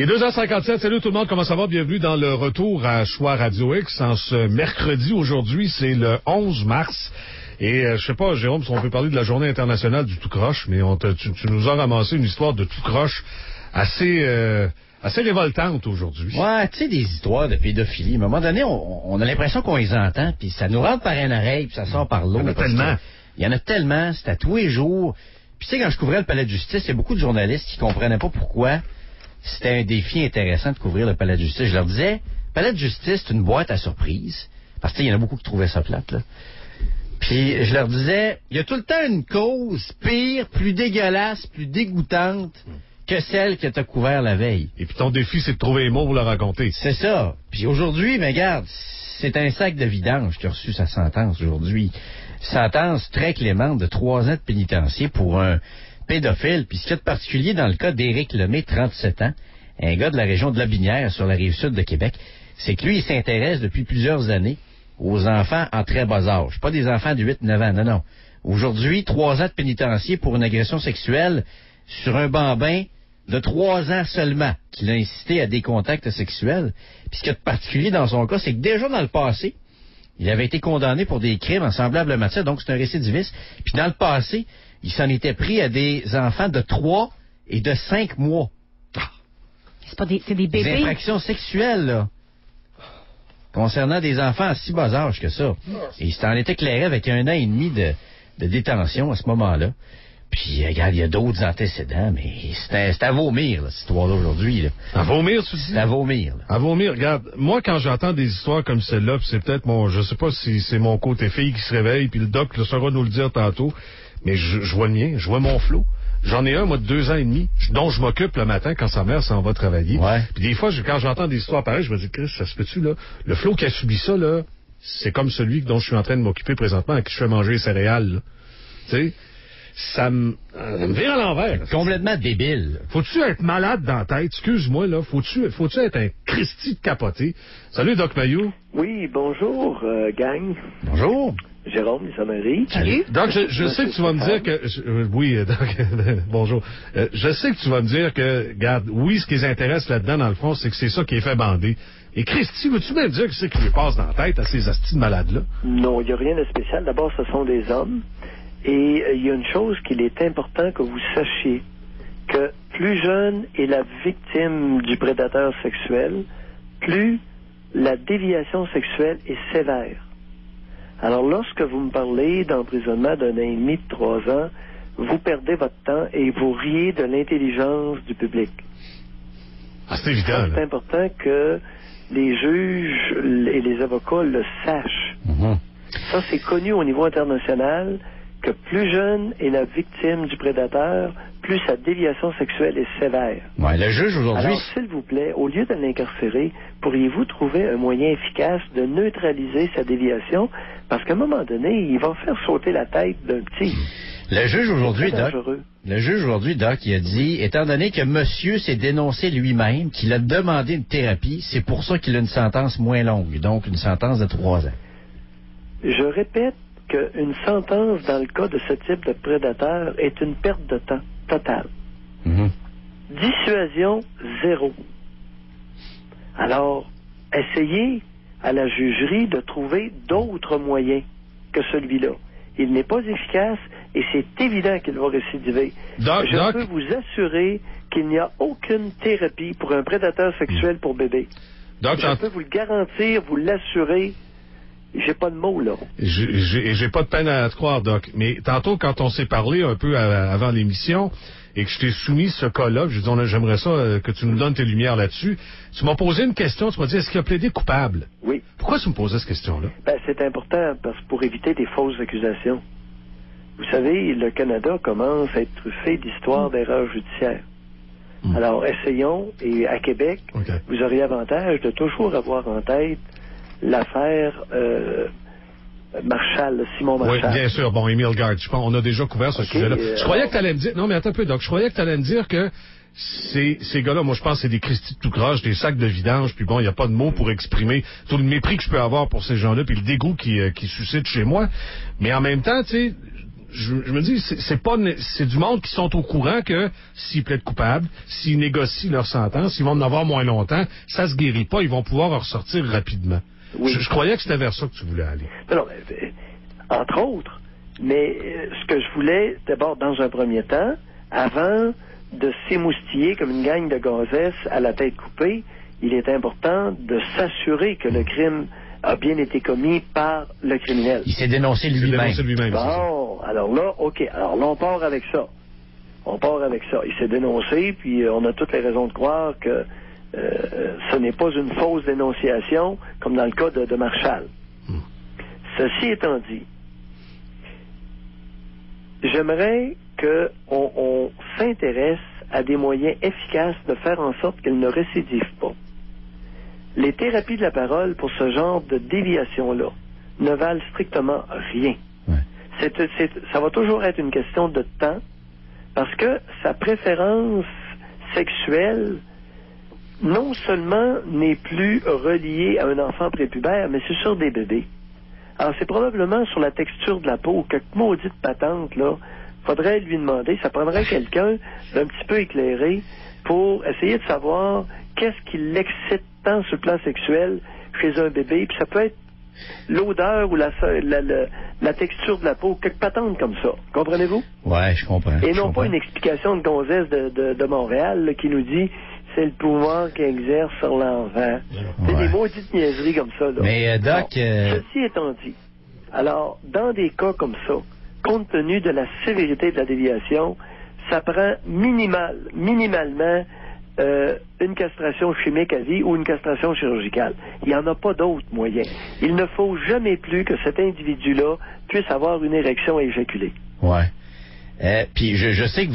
Il est 2h57, salut tout le monde, comment ça va? Bienvenue dans le retour à Choix Radio X. En ce mercredi, aujourd'hui, c'est le 11 mars. Et je sais pas, Jérôme, si on peut parler de la Journée internationale du tout croche, mais tu nous as ramassé une histoire de tout croche assez révoltante aujourd'hui. Ouais, tu sais, des histoires de pédophilie. À un moment donné, on a l'impression qu'on les entend, puis ça nous rentre par une oreille, puis ça sort par l'autre. Il y en a tellement, c'est à tous les jours. Puis tu sais, quand je couvrais le palais de justice, il y a beaucoup de journalistes qui comprenaient pas pourquoi c'était un défi intéressant de couvrir le palais de justice. Je leur disais, palais de justice, c'est une boîte à surprises. Parce que il y en a beaucoup qui trouvaient ça plate, là. Puis je leur disais, il y a tout le temps une cause pire, plus dégueulasse, plus dégoûtante que celle que tu as couvert la veille. Et puis ton défi, c'est de trouver les mots pour le raconter. C'est ça. Puis aujourd'hui, mais regarde, c'est un sac de vidange qui a reçu sa sentence aujourd'hui. Sentence très clémente de 3 ans de pénitencier pour un pédophile. Puis ce qu'il y a de particulier dans le cas d'Éric Lemay, 37 ans, un gars de la région de Lobinière, sur la rive sud de Québec, c'est que lui, il s'intéresse depuis plusieurs années aux enfants en très bas âge. Pas des enfants de 8-9 ans, non. Aujourd'hui, 3 ans de pénitencier pour une agression sexuelle sur un bambin de 3 ans seulement, qui l'a incité à des contacts sexuels. Puis ce qu'il y a de particulier dans son cas, c'est que déjà dans le passé, il avait été condamné pour des crimes en semblable matière, donc c'est un récidiviste. Puis dans le passé, il s'en était pris à des enfants de 3 et de 5 mois. C'est des bébés. Des infractions sexuelles, là. Concernant des enfants à si bas âge que ça. Et il s'en est éclairé avec 1 an et demi de détention à ce moment-là. Puis, regarde, il y a d'autres antécédents, mais c'est à vomir, là, cette histoire-là, aujourd'hui. Là. À vomir, tu dis? C'est à vomir. Là. À vomir, regarde, moi, quand j'entends des histoires comme celle-là, puis c'est peut-être je sais pas si c'est mon côté fille qui se réveille, puis le doc saura nous le dire tantôt, mais je vois le mien, je vois mon flot. J'en ai un, moi, de 2 ans et demi, dont je m'occupe le matin quand sa mère s'en va travailler. Ouais. Puis des fois, quand j'entends des histoires pareilles, je me dis, Chris, ça se peut-tu, là? Le flot qui a subi ça, là, c'est comme celui dont je suis en train de m'occuper présentement, à qui je fais manger les céréales, là. Tu sais? Ça me vire à l'envers. Complètement débile. Faut-tu être malade dans la tête? Excuse-moi, là. Faut-tu être un Christy de capoté? Salut, Doc Mayou. Oui, bonjour, gang. Bonjour. Jérôme, les Marie. Salut. Doc, je sais que tu vas me dire que... oui, Doc, bonjour. Je sais que tu vas me dire que, regarde, oui, ce qui les intéresse là-dedans, dans le fond, c'est que c'est ça qui est fait bander. Et Christy, veux-tu même dire que c'est qui lui passe dans la tête à ces astis de malades-là? Non, il n'y a rien de spécial. D'abord, ce sont des hommes. Et il y a une chose qu'il est important que vous sachiez, que plus jeune est la victime du prédateur sexuel, plus la déviation sexuelle est sévère. Alors, lorsque vous me parlez d'emprisonnement d'1 an et demi, de 3 ans, vous perdez votre temps et vous riez de l'intelligence du public. Ah, c'est évident. C'est important que les juges et les avocats le sachent. Mm-hmm. Ça, c'est connu au niveau international, que plus jeune est la victime du prédateur, plus sa déviation sexuelle est sévère. Ouais, le juge aujourd'hui... Alors, s'il vous plaît, au lieu de l'incarcérer, pourriez-vous trouver un moyen efficace de neutraliser sa déviation? Parce qu'à un moment donné, il va faire sauter la tête d'un petit. Le juge aujourd'hui, Doc, il a dit, étant donné que monsieur s'est dénoncé lui-même, qu'il a demandé une thérapie, c'est pour ça qu'il a une sentence moins longue, donc une sentence de 3 ans. Je répète qu'une sentence dans le cas de ce type de prédateur est une perte de temps totale. Mm-hmm. Dissuasion, 0. Alors, essayez à la jugerie de trouver d'autres moyens que celui-là. Il n'est pas efficace et c'est évident qu'il va récidiver. Je peux vous assurer qu'il n'y a aucune thérapie pour un prédateur sexuel pour bébé. Je peux vous le garantir, vous l'assurer. J'ai pas de mots, là. J'ai pas de peine à te croire, Doc. Mais tantôt, quand on s'est parlé un peu avant l'émission et que je t'ai soumis ce cas-là, je dis, j'aimerais ça que tu nous donnes tes lumières là-dessus. Tu m'as posé une question, tu m'as dit, est-ce qu'il a plaidé coupable? Oui. Pourquoi tu me posais cette question-là? Ben, c'est important pour éviter des fausses accusations. Vous savez, le Canada commence à être truffé d'histoires d'erreurs judiciaires. Alors, essayons, et à Québec, vous auriez avantage de toujours avoir en tête l'affaire Marshall, Simon Marshall. Oui, bien sûr. Bon, Émile Garde, je pense on a déjà couvert ce sujet-là. Je croyais que tu allais me dire... Non, mais attends un peu, Doc. Je croyais que tu allais me dire que ces gars-là, moi, je pense que c'est des Christy de tout croche, des sacs de vidange, puis bon, il n'y a pas de mots pour exprimer tout le mépris que je peux avoir pour ces gens-là, puis le dégoût qui suscite chez moi. Mais en même temps, tu sais, je me dis, c'est du monde qui sont au courant que s'ils plaident coupables, s'ils négocient leur sentence, ils vont en avoir moins longtemps, ça se guérit pas, ils vont pouvoir en ressortir rapidement. Oui. Je croyais que c'était vers ça que tu voulais aller. Non, entre autres, mais ce que je voulais, d'abord, dans un premier temps, avant de s'émoustiller comme une gang de gonzesses à la tête coupée, il est important de s'assurer que le crime a bien été commis par le criminel. Il s'est dénoncé lui-même. Bon, alors là, OK. Alors là, on part avec ça. Il s'est dénoncé, puis on a toutes les raisons de croire que ce n'est pas une fausse dénonciation, comme dans le cas de Marshall. Ceci étant dit, j'aimerais qu'on s'intéresse à des moyens efficaces de faire en sorte qu'elle ne récidive pas. Les thérapies de la parole pour ce genre de déviation-là ne valent strictement rien. Ouais. Ça va toujours être une question de temps, parce que sa préférence sexuelle non seulement n'est plus reliée à un enfant prépubère, mais c'est sur des bébés. Alors, c'est probablement sur la texture de la peau, quelque maudite patente, là. Faudrait lui demander, ça prendrait quelqu'un d'un petit peu éclairé pour essayer de savoir qu'est-ce qui l'excite tant sur le plan sexuel chez un bébé. Puis ça peut être l'odeur ou la texture de la peau, quelque patente comme ça. Comprenez-vous? Ouais, je comprends. Et non pas une explication de gonzesse de Montréal là, qui nous dit c'est le pouvoir qu'il exerce sur l'enfant. C'est des maudites niaiseries comme ça. Là. Mais Doc... Ceci étant dit, alors, dans des cas comme ça, compte tenu de la sévérité de la déviation, ça prend minimalement une castration chimique à vie ou une castration chirurgicale. Il n'y en a pas d'autres moyens. Il ne faut jamais plus que cet individu-là puisse avoir une érection et éjaculer. Ouais. Puis je sais que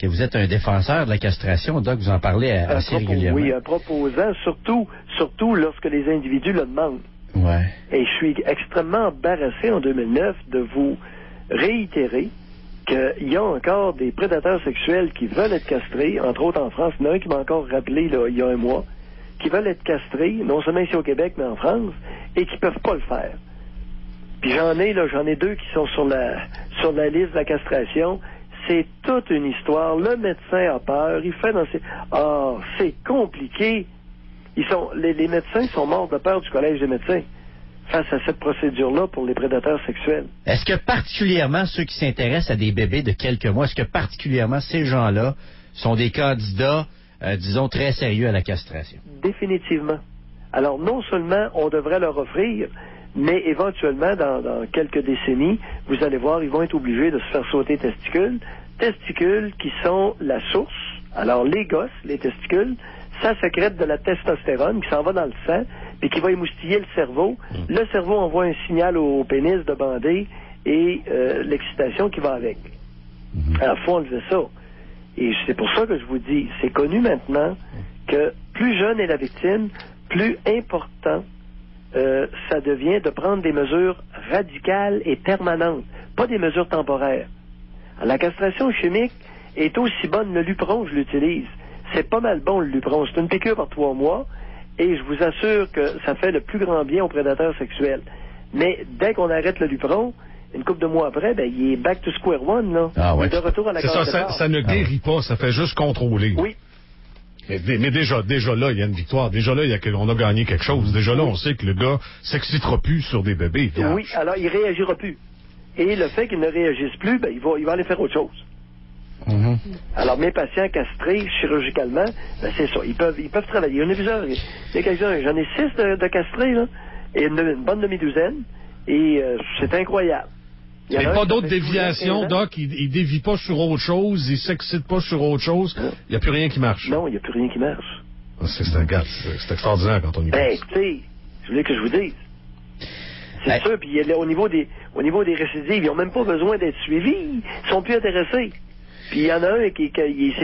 vous êtes un défenseur de la castration, Doc, vous en parlez assez régulièrement. Oui, un proposant, surtout lorsque les individus le demandent. Ouais. Et je suis extrêmement embarrassé en 2009 de vous réitérer qu'il y a encore des prédateurs sexuels qui veulent être castrés, entre autres en France. Il y en a un qui m'a encore rappelé là, il y a un mois, qui veulent être castrés, non seulement ici au Québec, mais en France, et qui ne peuvent pas le faire. Puis j'en ai deux qui sont sur la liste de la castration. C'est toute une histoire. Le médecin a peur. Il fait dans ses... Ah, c'est compliqué. Les médecins sont morts de peur du Collège des médecins face à cette procédure-là pour les prédateurs sexuels. Est-ce que particulièrement ceux qui s'intéressent à des bébés de quelques mois, est-ce que particulièrement ces gens-là sont des candidats, disons, très sérieux à la castration? Définitivement. Alors, non seulement on devrait leur offrir, mais éventuellement, dans quelques décennies, vous allez voir, ils vont être obligés de se faire sauter testicules qui sont la source. Alors, les gosses, les testicules, ça sécrète de la testostérone qui s'en va dans le sang et qui va émoustiller le cerveau. Le cerveau envoie un signal au pénis de bander et l'excitation qui va avec. Alors, il faut enlever ça. Et c'est pour ça que je vous dis, c'est connu maintenant que plus jeune est la victime, plus important ça devient de prendre des mesures radicales et permanentes, pas des mesures temporaires. Alors, la castration chimique est aussi bonne. Le Lupron, je l'utilise. C'est pas mal bon, le Lupron. C'est une piqûre par 3 mois, et je vous assure que ça fait le plus grand bien aux prédateurs sexuels. Mais dès qu'on arrête le Lupron, une couple de mois après, ben, il est back to square one, là. Ah ouais. Il est de retour à la case départ. Ça ne guérit pas, ça fait juste contrôler. Oui. Mais déjà là, il y a une victoire. Déjà là, on a gagné quelque chose. Déjà là, on sait que le gars s'excitera plus sur des bébés. Vierges. Oui, alors il réagira plus. Et le fait qu'il ne réagisse plus, ben, il va aller faire autre chose. Mm-hmm. Alors, mes patients castrés chirurgicalement, ben, c'est ça. Ils peuvent travailler. Il y en a plusieurs. Il y a quelques-uns. J'en ai 6 de castrés, là. Et une bonne demi-douzaine. Et c'est incroyable. Il n'y a pas d'autres déviations, Doc. Il dévie pas sur autre chose. Il s'excite pas sur autre chose. Il n'y a plus rien qui marche. Non, il n'y a plus rien qui marche. C'est extraordinaire quand on y pense. Ben, écoutez, je voulais que je vous dise. C'est sûr. Puis au niveau des récidives, ils n'ont même pas besoin d'être suivis. Ils sont plus intéressés. Puis il y en a un quand il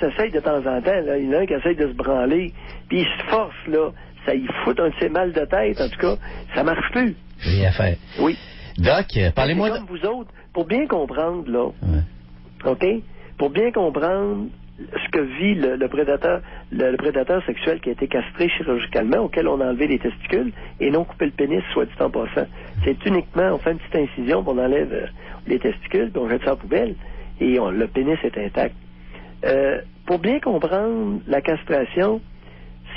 s'essaye de temps en temps, là, il y en a un qui essaye de se branler, puis il se force, là. Ça y fout un de ses mal de tête, en tout cas. Ça marche plus. Rien à faire. Oui. Doc, parlez-moi comme vous autres, pour bien comprendre, là, ouais. OK? Pour bien comprendre ce que vit le prédateur sexuel qui a été castré chirurgicalement, auquel on a enlevé les testicules et non coupé le pénis, soit dit en passant. C'est uniquement, on fait une petite incision, puis on enlève les testicules, puis on jette ça en poubelle, et le pénis est intact. Pour bien comprendre la castration,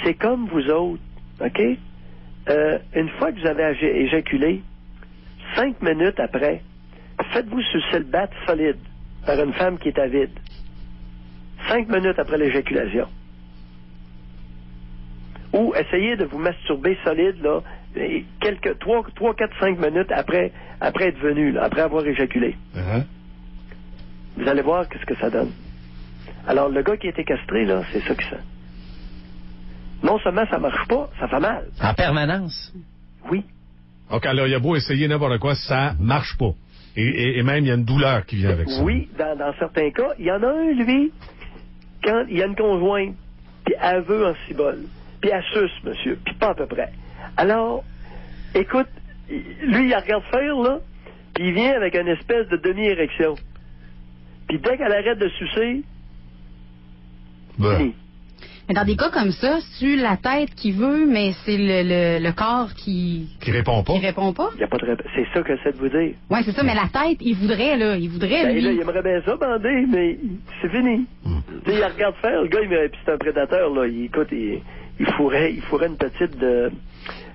c'est comme vous autres, OK? Une fois que vous avez éjaculé, 5 minutes après, faites-vous sucer le bat solide par une femme qui est avide. 5 minutes après l'éjaculation. Ou essayez de vous masturber solide, là, 3, 4, 5 minutes après être venu, là, après avoir éjaculé. Uh-huh. Vous allez voir ce que ça donne. Alors, le gars qui a été castré, là, c'est ça qui sent. Non seulement ça marche pas, ça fait mal. En permanence? Oui. OK, alors il y a beau essayer n'importe quoi, ça marche pas. Et même, il y a une douleur qui vient avec ça. Oui, dans certains cas. Il y en a un, lui, quand il y a une conjointe, puis elle veut en cibole, puis elle suce, monsieur, puis pas à peu près. Alors, écoute, lui, il regarde faire, là, puis il vient avec une espèce de demi-érection. Puis dès qu'elle arrête de sucer, fini. Mais dans des cas comme ça, c'est la tête qui veut, mais c'est le corps qui répond pas. Qui répond pas. Il y a pas de c'est ça que j'essaie de vous dire. Oui, c'est ça, mais la tête, il voudrait, lui. Là, il aimerait bien ça, bander, mais c'est fini. Tu sais, il regarde faire, le gars, puis c'est un prédateur, là. Il fourrait une petite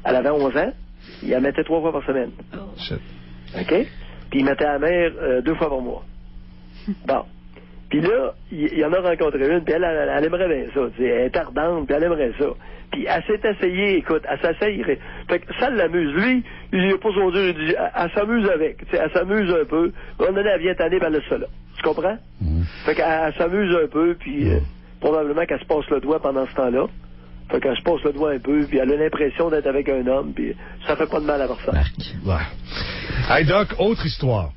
elle avait 11 ans, il la mettait 3 fois par semaine. Shit. OK? Puis il mettait à la mer 2 fois par mois. Bon. Puis là, il en a rencontré une, puis elle aimerait bien ça. Elle est ardente, puis elle aimerait ça. Puis elle s'est essayée, écoute, elle s'essayerait. Fait que ça l'amuse. Lui, il n'a pas son Dieu, il dit, elle s'amuse avec. Elle s'amuse un peu. On donné, elle vient tanner, ben elle laisse ça là. Tu comprends? Fait qu'elle s'amuse un peu, puis probablement qu'elle se passe le doigt pendant ce temps-là. Fait qu'elle se passe le doigt un peu, puis elle a l'impression d'être avec un homme, puis ça fait pas de mal à personne. Ouais. Hey Doc, autre histoire.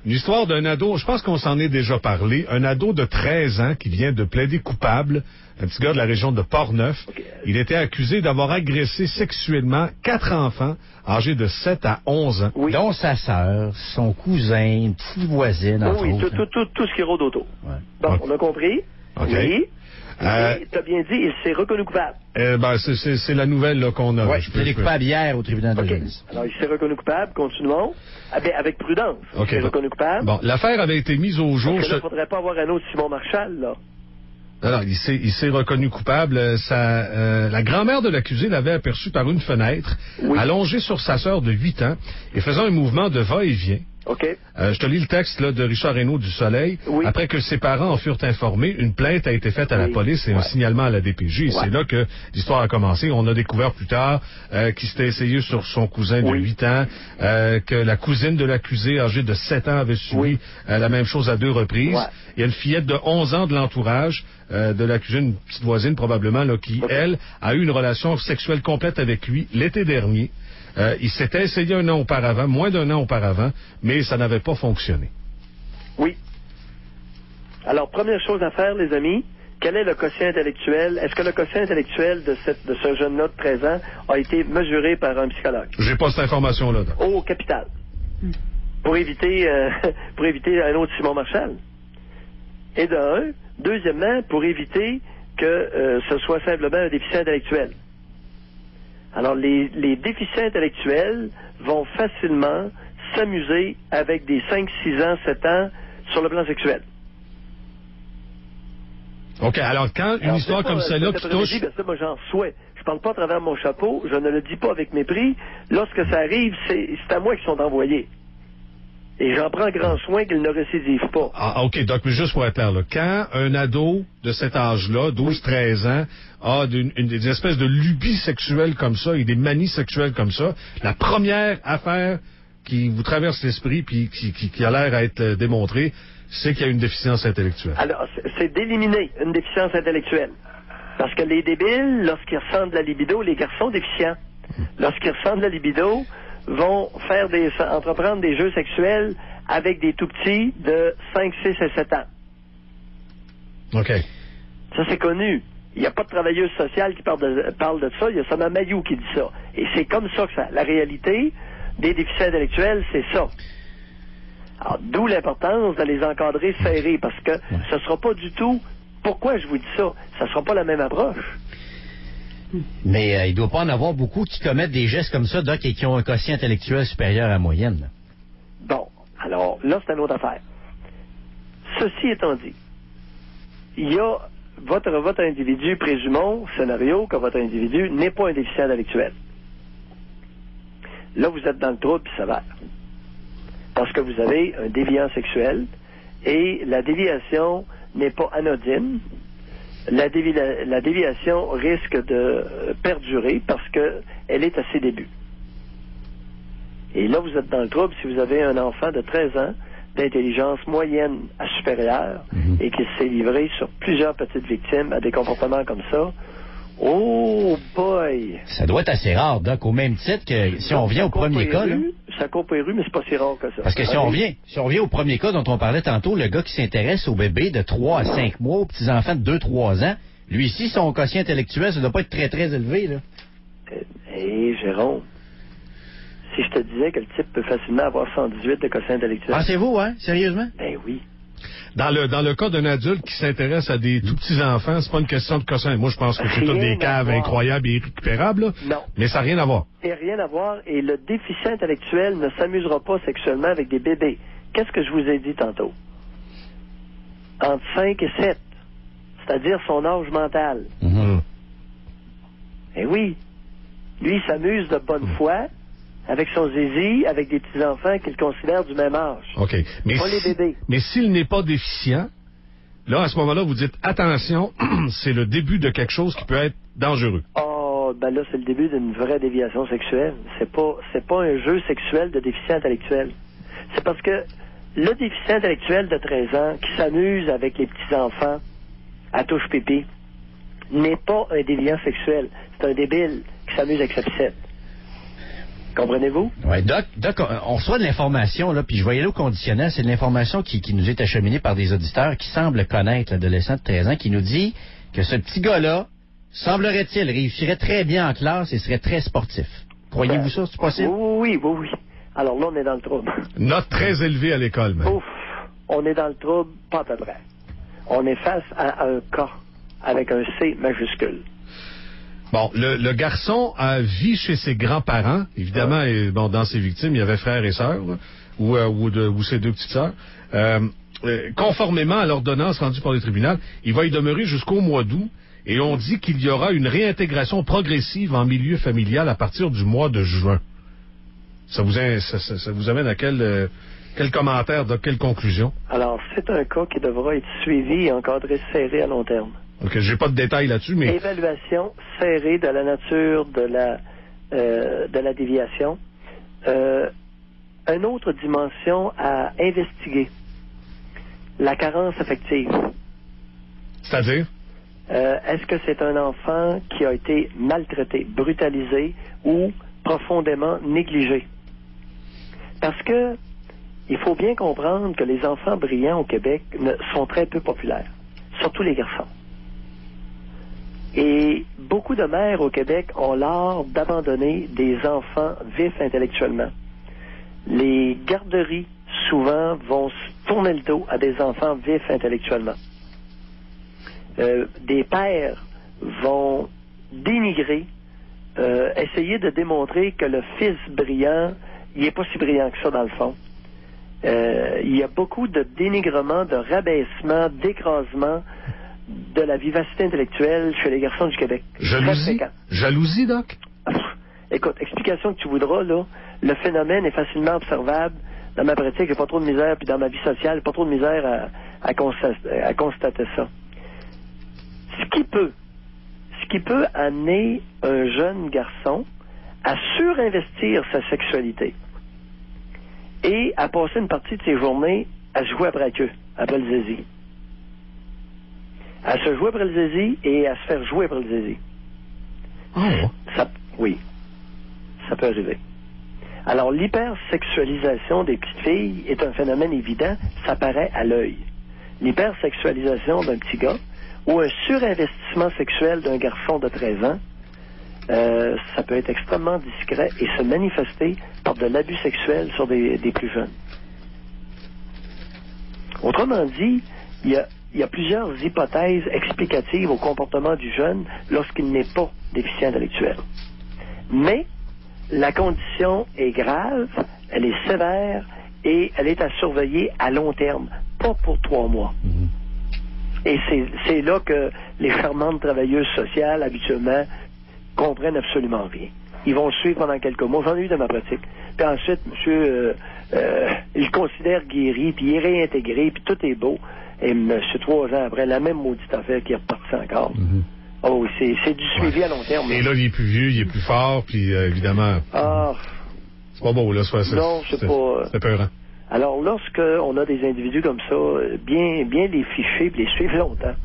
Une histoire d'un ado, je pense qu'on s'en est déjà parlé, un ado de 13 ans qui vient de plaider coupable, un petit gars de la région de Portneuf. Okay. Il était accusé d'avoir agressé sexuellement 4 enfants âgés de 7 à 11 ans. Oui. Dont sa sœur, son cousin, une petite voisine, entre autres. Tout ce qui rôde autour. Ouais. Bon, on a compris. Okay. Oui. T'as bien dit, il s'est reconnu coupable. C'est la nouvelle là, qu'on a. Oui, il s'est coupable hier au tribunal de justice. Alors, il s'est reconnu coupable, continuons. Avec prudence. Il s'est reconnu coupable. Bon, l'affaire avait été mise au jour. Parce que là, il ne faudrait pas avoir un autre Simon Marchal, là. Alors, il s'est reconnu coupable. La grand-mère de l'accusé l'avait aperçu par une fenêtre, allongée sur sa sœur de 8 ans, et faisant un mouvement de va-et-vient. OK. Je te lis le texte là, de Richard Reynaud du Soleil. Oui. Après que ses parents en furent informés, une plainte a été faite à la police et un signalement à la DPJ. Et c'est là que l'histoire a commencé. On a découvert plus tard qu'il s'était essayé sur son cousin de 8 ans, que la cousine de l'accusé, âgée de 7 ans, avait subi la même chose à 2 reprises. Il y a une fillette de 11 ans de l'entourage de l'accusé, une petite voisine probablement, là, qui, elle, a eu une relation sexuelle complète avec lui l'été dernier. Il s'était essayé moins d'un an auparavant, mais ça n'avait pas fonctionné. Oui. Alors, première chose à faire, les amis, quel est le quotient intellectuel? Est-ce que le quotient intellectuel de ce jeune-là de 13 ans a été mesuré par un psychologue? J'ai pas cette information-là. Au capital. Pour éviter un autre Simon Marchal. Et deuxièmement, pour éviter que ce soit simplement un déficient intellectuel. Alors, les déficients intellectuels vont facilement s'amuser avec des 5, 6 ans, 7 ans sur le plan sexuel. OK, alors quand une histoire comme celle-là qui touche... Ça, moi, j'en souhaite. Je parle pas à travers mon chapeau, je ne le dis pas avec mépris. Lorsque ça arrive, c'est à moi qu'ils sont envoyés. Et j'en prends grand soin qu'ils ne récidivent pas. Ah, OK, donc, mais juste pour être clair, là, quand un ado de cet âge-là, 12-13 ans, a des espèces de lubies sexuelles comme ça et des manies sexuelles comme ça, la première affaire qui vous traverse l'esprit puis qui a l'air à être démontrée, c'est qu'il y a une déficience intellectuelle. Alors, c'est d'éliminer une déficience intellectuelle. Parce que les débiles, lorsqu'ils ressentent de la libido, les garçons déficients, lorsqu'ils ressentent de la libido, vont entreprendre des jeux sexuels avec des tout-petits de 5, 6 et 7 ans. OK. Ça, c'est connu. Il n'y a pas de travailleuse sociale qui parle de ça. Il y a seulement Mayou qui dit ça. Et c'est comme ça que la réalité des déficients intellectuels, c'est ça. Alors, d'où l'importance de les encadrer serrés, parce que ce ne sera pas du tout Pourquoi je vous dis ça? Ça sera pas la même approche. Mais il doit pas en avoir beaucoup qui commettent des gestes comme ça, Doc, et qui ont un quotient intellectuel supérieur à la moyenne. Là. Bon, alors là, c'est une autre affaire. Ceci étant dit, il y a votre individu, présumons, scénario, que votre individu n'est pas un déficient intellectuel. Là, vous êtes dans le trouble sévère. Parce que vous avez un déviant sexuel et la déviation n'est pas anodine. La déviation risque de perdurer parce qu'elle est à ses débuts. Et là, vous êtes dans le trouble si vous avez un enfant de 13 ans d'intelligence moyenne à supérieure et qui s'est livré sur plusieurs petites victimes à des comportements comme ça. Oh boy! Ça doit être assez rare, Doc, au même titre que si on revient au premier cas. Là. Ça court pas les rues, mais c'est pas si rare que ça. Parce que si on revient au premier cas dont on parlait tantôt, le gars qui s'intéresse aux bébés de 3 à 5 mois, aux petits-enfants de 2-3 ans, lui ici, son quotient intellectuel, ça doit pas être très, très élevé, là. Jérôme, si je te disais que le type peut facilement avoir 118 de quotient intellectuel. Pensez-vous, hein? Sérieusement? Ben oui. Dans le cas d'un adulte qui s'intéresse à des tout petits enfants, c'est pas une question de quotient. Moi, je pense que c'est toutes des caves incroyables et irrécupérables, là. Non. Mais ça n'a rien à voir. Et rien à voir. Et le déficient intellectuel ne s'amusera pas sexuellement avec des bébés. Qu'est-ce que je vous ai dit tantôt? Entre 5 et 7. C'est-à-dire son âge mental. Eh oui. Lui, il s'amuse de bonne foi avec son zizi, avec des petits-enfants qu'il considère du même âge. OK. Mais pas les bébés. Mais s'il n'est pas déficient, là, à ce moment-là, vous dites, attention, c'est le début de quelque chose qui peut être dangereux. Oh, ben là, c'est le début d'une vraie déviation sexuelle. C'est pas un jeu sexuel de déficient intellectuel. C'est parce que le déficient intellectuel de 13 ans qui s'amuse avec les petits-enfants à touche-pipi n'est pas un déviant sexuel. C'est un débile qui s'amuse avec sa ficette. Comprenez-vous? Oui, Doc, on reçoit de l'information, là, puis je voyais là au conditionnel, c'est de l'information qui nous est acheminée par des auditeurs qui semblent connaître l'adolescent de 13 ans, qui nous dit que ce petit gars-là, semblerait-il, réussirait très bien en classe et serait très sportif. Croyez-vous ça, c'est possible? Oui. Alors là, on est dans le trouble. Note très élevée à l'école, même. Ouf, on est dans le trouble, pas à peu près. On est face à un cas avec un C majuscule. Bon, le garçon vit chez ses grands-parents, évidemment, et bon, dans ses victimes, il y avait frères et sœurs, là, ou ses deux petites sœurs. Conformément à l'ordonnance rendue par le tribunal, il va y demeurer jusqu'au mois d'août, et on dit qu'il y aura une réintégration progressive en milieu familial à partir du mois de juin. Ça vous amène à quel commentaire, quelle conclusion? Alors, c'est un cas qui devra être suivi et encadré serré à long terme. OK, j'ai pas de détails là-dessus, mais... Évaluation serrée de la nature de la déviation. Une autre dimension à investiguer. La carence affective. C'est-à-dire? Est-ce que c'est un enfant qui a été maltraité, brutalisé ou profondément négligé? Parce que il faut bien comprendre que les enfants brillants au Québec sont très peu populaires, surtout les garçons. Et beaucoup de mères au Québec ont l'art d'abandonner des enfants vifs intellectuellement. Les garderies, souvent, vont tourner le dos à des enfants vifs intellectuellement. Des pères vont dénigrer, essayer de démontrer que le fils brillant, il n'est pas si brillant que ça dans le fond. Il y a beaucoup de dénigrement, de rabaissement, d'écrasement de la vivacité intellectuelle chez les garçons du Québec. Jalousie, Doc? Écoute, explication que tu voudras, là, le phénomène est facilement observable. Dans ma pratique, j'ai pas trop de misère, puis dans ma vie sociale, pas trop de misère à constater ça. Ce qui peut amener un jeune garçon à surinvestir sa sexualité et à passer une partie de ses journées à se jouer après le zizi. À se jouer après le zizi et à se faire jouer après le zizi. Oh. Oui, ça peut arriver. Alors, l'hypersexualisation des petites filles est un phénomène évident, ça paraît à l'œil. L'hypersexualisation d'un petit gars ou un surinvestissement sexuel d'un garçon de 13 ans, ça peut être extrêmement discret et se manifester par de l'abus sexuel sur des plus jeunes. Autrement dit, il il y a plusieurs hypothèses explicatives au comportement du jeune lorsqu'il n'est pas déficient intellectuel. Mais la condition est grave, elle est sévère et elle est à surveiller à long terme, pas pour 3 mois. Et c'est là que les charmantes travailleuses sociales, habituellement, comprennent absolument rien. Ils vont le suivre pendant quelques mois. J'en ai eu de ma pratique. Puis ensuite, monsieur, il considère guéri, puis il est réintégré, puis tout est beau. Et monsieur, 3 ans après, la même maudite affaire qui est repartie encore. Oh, c'est du suivi à long terme. Et là, il est plus vieux, il est plus fort, puis évidemment... Ah... C'est pas beau, là. Non, c'est pas... C'est peurant. Alors, lorsqu'on a des individus comme ça, bien les ficher, puis les suivre longtemps,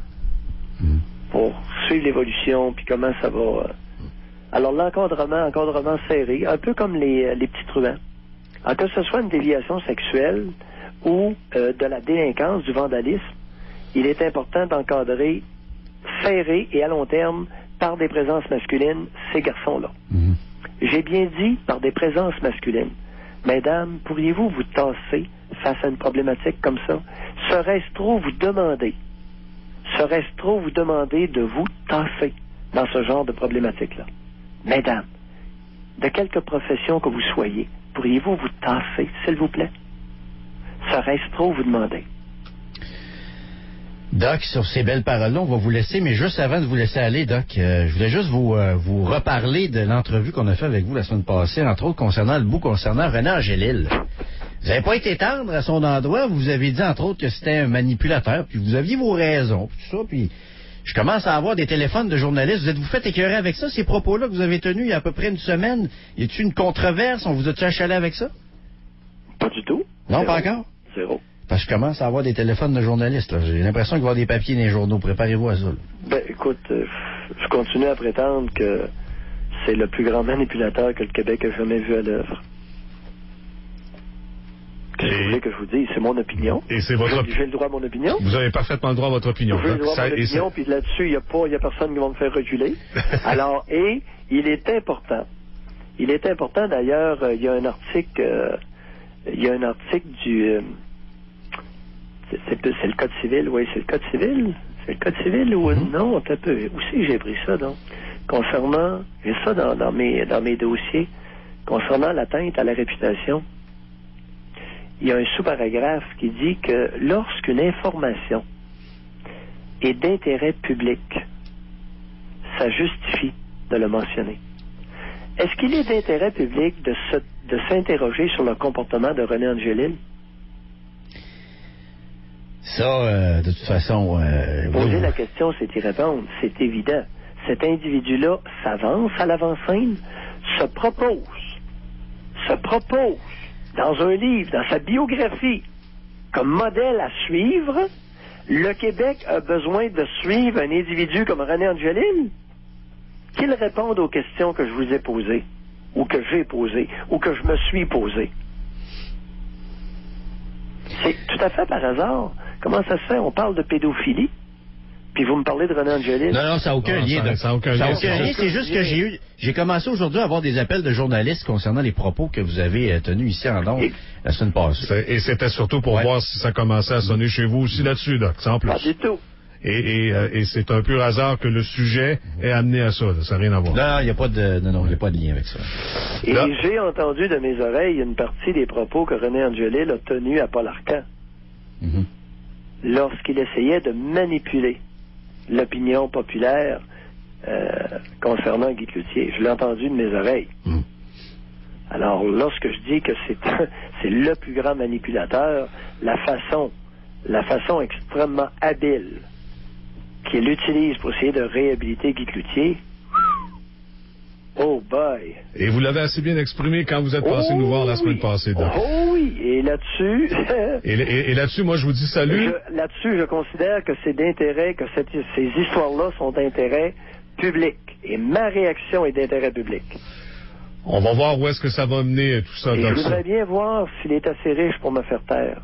pour suivre l'évolution, puis comment ça va... Alors, encadrement serré, un peu comme les petits truands. Alors, que ce soit une déviation sexuelle ou de la délinquance, du vandalisme, il est important d'encadrer serré et à long terme par des présences masculines ces garçons-là. J'ai bien dit par des présences masculines. Mesdames, pourriez-vous vous tasser face à une problématique comme ça? Serait-ce trop vous demander de vous tasser dans ce genre de problématique-là? Mesdames, de quelque profession que vous soyez, pourriez-vous vous tasser, s'il vous plaît? Serait-ce trop vous demander? Doc, sur ces belles paroles-là, on va vous laisser, mais juste avant de vous laisser aller, Doc, je voulais juste vous reparler de l'entrevue qu'on a fait avec vous la semaine passée, entre autres concernant René Angélil. Vous n'avez pas été tendre à son endroit, vous avez dit entre autres que c'était un manipulateur, puis vous aviez vos raisons, puis tout ça, puis je commence à avoir des téléphones de journalistes. Vous êtes-vous fait écœurer avec ça, ces propos-là que vous avez tenus il y a à peu près une semaine? Y a-t-il une controverse? On vous a-tu achalé avec ça? Pas du tout. Non, Zéro. pas encore? Zéro. Parce que je commence à avoir des téléphones de journalistes. Là. J'ai l'impression qu'il va y avoir des papiers dans les journaux. Préparez-vous à ça. Là. Ben, écoute, je continue à prétendre que c'est le plus grand manipulateur que le Québec a jamais vu à l'œuvre. Qu'est-ce que vous voulez que je vous dise? C'est mon opinion. Et c'est votre J'ai le droit à mon opinion. Vous avez parfaitement le droit à votre opinion. J'ai le droit à mon opinion, puis là-dessus, il n'y a personne qui va me faire reculer. Alors, et il est important. Il est important, d'ailleurs, il y a un article du... c'est le Code civil, oui, c'est le Code civil. C'est le Code civil ou non, un peu. Où c'est que j'ai pris ça, donc? Concernant, j'ai ça dans mes dossiers, concernant l'atteinte à la réputation. Il y a un sous-paragraphe qui dit que lorsqu'une information est d'intérêt public, ça justifie de le mentionner. Est-ce qu'il est d'intérêt public de s'interroger sur le comportement de René Angélil? Ça, de toute façon... Poser la question, c'est y répondre. C'est évident. Cet individu-là s'avance à l'avant-scène, se propose dans un livre, dans sa biographie, comme modèle à suivre. Le Québec a besoin de suivre un individu comme René Angélil, qu'il réponde aux questions que je vous ai posées, ou que j'ai posées, ou que je me suis posées. C'est tout à fait par hasard. Comment ça se fait? On parle de pédophilie, puis vous me parlez de René Angélil. Non, ça n'a aucun lien. Ça n'a aucun lien. C'est juste que j'ai commencé aujourd'hui à avoir des appels de journalistes concernant les propos que vous avez tenus ici en Londres la semaine passée. Et c'était surtout pour voir si ça commençait à sonner chez vous aussi là-dessus, Doc, sans plus. Pas du tout. Et c'est un pur hasard que le sujet est amené à ça. Ça n'a rien à voir. Non, il n'y a pas de lien avec ça. Et j'ai entendu de mes oreilles une partie des propos que René Angélil a tenus à Paul Arcand. Lorsqu'il essayait de manipuler l'opinion populaire concernant Guy Cloutier. Je l'ai entendu de mes oreilles. Alors, lorsque je dis que c'est le plus grand manipulateur, la façon extrêmement habile qu'il utilise pour essayer de réhabiliter Guy Cloutier, oh boy! Et vous l'avez assez bien exprimé quand vous êtes passé nous voir la semaine passée, Doc. Oh oui! Et là-dessus... et là-dessus, moi, je vous dis salut. Là-dessus, je considère que c'est d'intérêt, que ces histoires-là sont d'intérêt public. Et ma réaction est d'intérêt public. On va voir où est-ce que ça va mener tout ça, et Doc. Je voudrais bien voir s'il est assez riche pour me faire taire.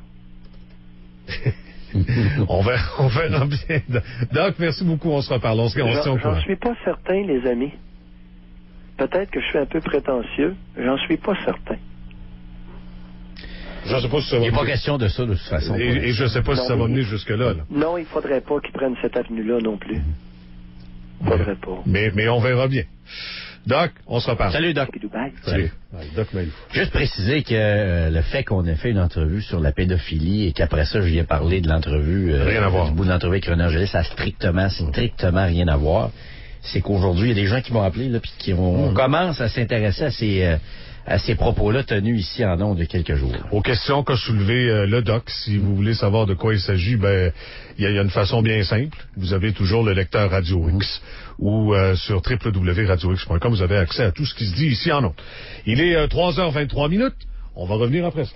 on verra bien. Doc, merci beaucoup. On se reparle. On se tient au courant. J'en suis pas certain, les amis. Peut-être que je suis un peu prétentieux. J'en suis pas certain. Je sais pas si ça va Il n'est pas mener. question de ça, de toute façon. Et je sais pas si ça va mener jusque-là. Là. Non, il faudrait pas qu'ils prennent cette avenue-là non plus. Faudrait pas. Mais on verra bien. Doc, on se reparle. Salut, Doc. Salut. Ouais, Doc Mailloux. Juste préciser que le fait qu'on ait fait une entrevue sur la pédophilie et qu'après ça, je viens parler de l'entrevue, Rien à voir. du bout de l'entrevue avec René Angélil, ça a strictement rien à voir. C'est qu'aujourd'hui, il y a des gens qui m'ont appelé, là, puis qui on commence à s'intéresser à ces propos-là tenus ici en ondes de quelques jours. Aux questions qu'a soulevé le doc, si vous voulez savoir de quoi il s'agit, ben il y a une façon bien simple. Vous avez toujours le lecteur Radio X ou sur www.radiox.com, vous avez accès à tout ce qui se dit ici en ondes. Il est 3h23. On va revenir après ça.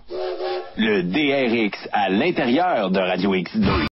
Le DRX à l'intérieur de Radio X2.